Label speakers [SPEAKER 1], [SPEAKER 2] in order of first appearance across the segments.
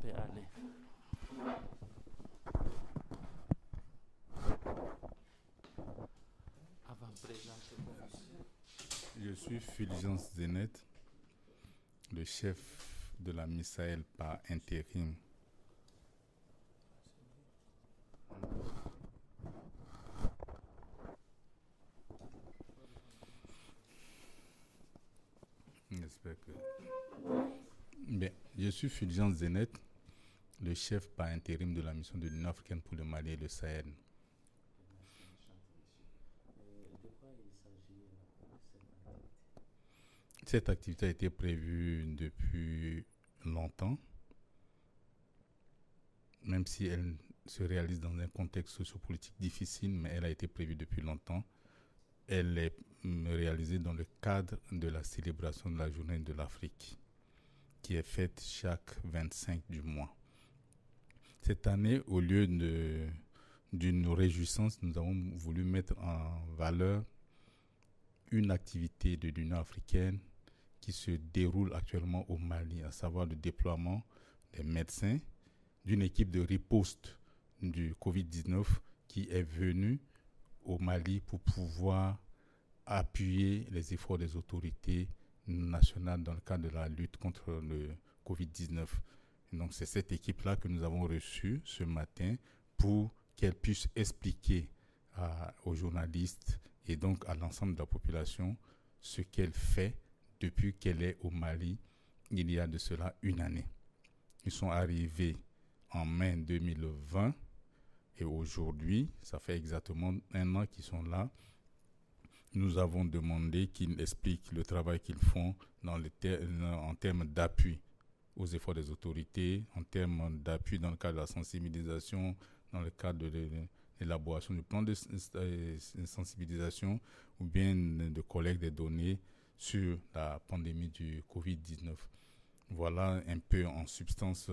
[SPEAKER 1] pouvez aller. Avant présentez-vous, monsieur.
[SPEAKER 2] Je suis Fulgence Zenet, le chef de la Misaël par intérim. J'espère que... Bien, je suis Fulgence Zenet, le chef par intérim de la mission de l'Union africaine pour le Mali et le Sahel.
[SPEAKER 1] De quoi il s'agit
[SPEAKER 2] Cette activité a été prévue depuis longtemps, même si elle se réalise dans un contexte sociopolitique difficile, mais elle a été prévue depuis longtemps. Elle est réalisée dans le cadre de la célébration de la journée de l'Afrique, qui est faite chaque 25 du mois. Cette année, au lieu d'une réjouissance, nous avons voulu mettre en valeur une activité de l'Union africaine qui se déroule actuellement au Mali, à savoir le déploiement des médecins d'une équipe de riposte du Covid-19 qui est venue au Mali pour pouvoir appuyer les efforts des autorités nationales dans le cadre de la lutte contre le Covid-19. Et donc c'est cette équipe-là que nous avons reçue ce matin pour qu'elle puisse expliquer aux journalistes et donc à l'ensemble de la population ce qu'elle fait depuis qu'elle est au Mali il y a de cela une année. Ils sont arrivés en mai 2020 et aujourd'hui, ça fait exactement un an qu'ils sont là. Nous avons demandé qu'ils expliquent le travail qu'ils font en termes d'appui aux efforts des autorités, en termes d'appui dans le cadre de la sensibilisation, dans le cadre de l'élaboration du plan de sensibilisation ou bien de collecte des données sur la pandémie du Covid-19. Voilà un peu en substance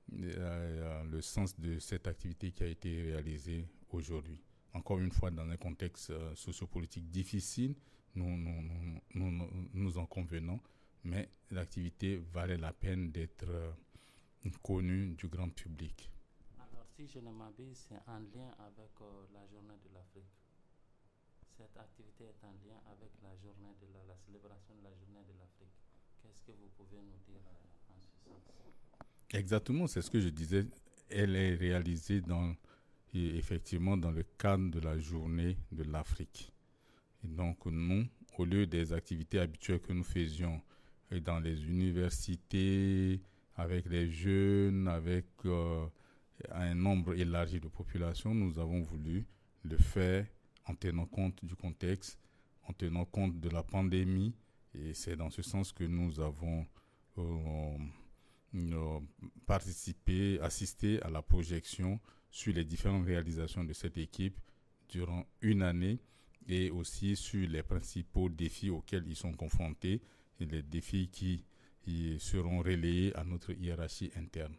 [SPEAKER 2] le sens de cette activité qui a été réalisée aujourd'hui. Encore une fois, dans un contexte sociopolitique difficile, nous en convenons, mais l'activité valait la peine d'être connue du grand public.
[SPEAKER 1] Alors, si je ne m'abuse, c'est en lien avec la journée de l'Afrique. Cette activité est en lien avec la célébration de la journée de l'Afrique. Qu'est-ce que vous pouvez nous dire en ce sens?
[SPEAKER 2] Exactement, c'est ce que je disais. Elle est réalisée effectivement dans le cadre de la journée de l'Afrique. Et donc nous, au lieu des activités habituelles que nous faisions dans les universités, avec les jeunes, avec un nombre élargi de population, nous avons voulu le faire en tenant compte du contexte, en tenant compte de la pandémie. Et c'est dans ce sens que nous avons assisté à la projection sur les différentes réalisations de cette équipe durant une année et aussi sur les principaux défis auxquels ils sont confrontés et les défis qui seront relayés à notre hiérarchie interne.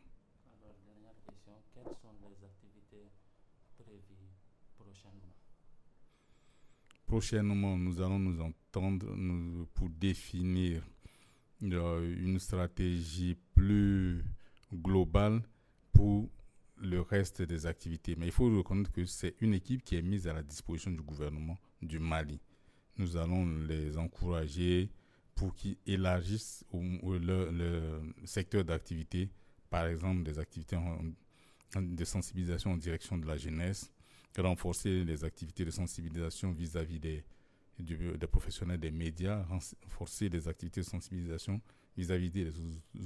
[SPEAKER 1] Alors, dernière question, quelles sont les activités prévues prochainement?
[SPEAKER 2] Prochainement, nous allons nous entendre pour définir une stratégie plus globale pour le reste des activités. Mais il faut reconnaître que c'est une équipe qui est mise à la disposition du gouvernement du Mali. Nous allons les encourager pour qu'ils élargissent le secteur d'activité, par exemple des activités de sensibilisation en direction de la jeunesse, renforcer les activités de sensibilisation vis-à-vis des professionnels des médias, renforcer les activités de sensibilisation vis-à-vis des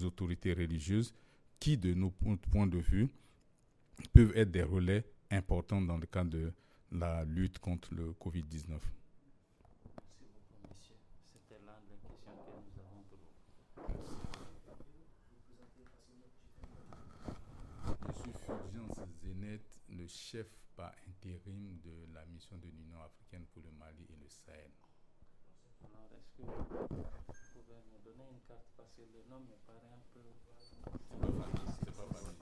[SPEAKER 2] autorités religieuses qui, de notre point de vue, peuvent être des relais importants dans le cadre de la lutte contre le Covid-19.
[SPEAKER 1] Merci beaucoup, monsieur. C'était l'une des questions que nous avons pour vous.
[SPEAKER 2] Je suis Fulgence Zenet, le chef par intérim de la mission de l'Union africaine pour le Mali et le Sahel.
[SPEAKER 1] Alors, est-ce que vous pouvez me donner une carte parce que le nom me paraît un peu...
[SPEAKER 2] C'est pas facile.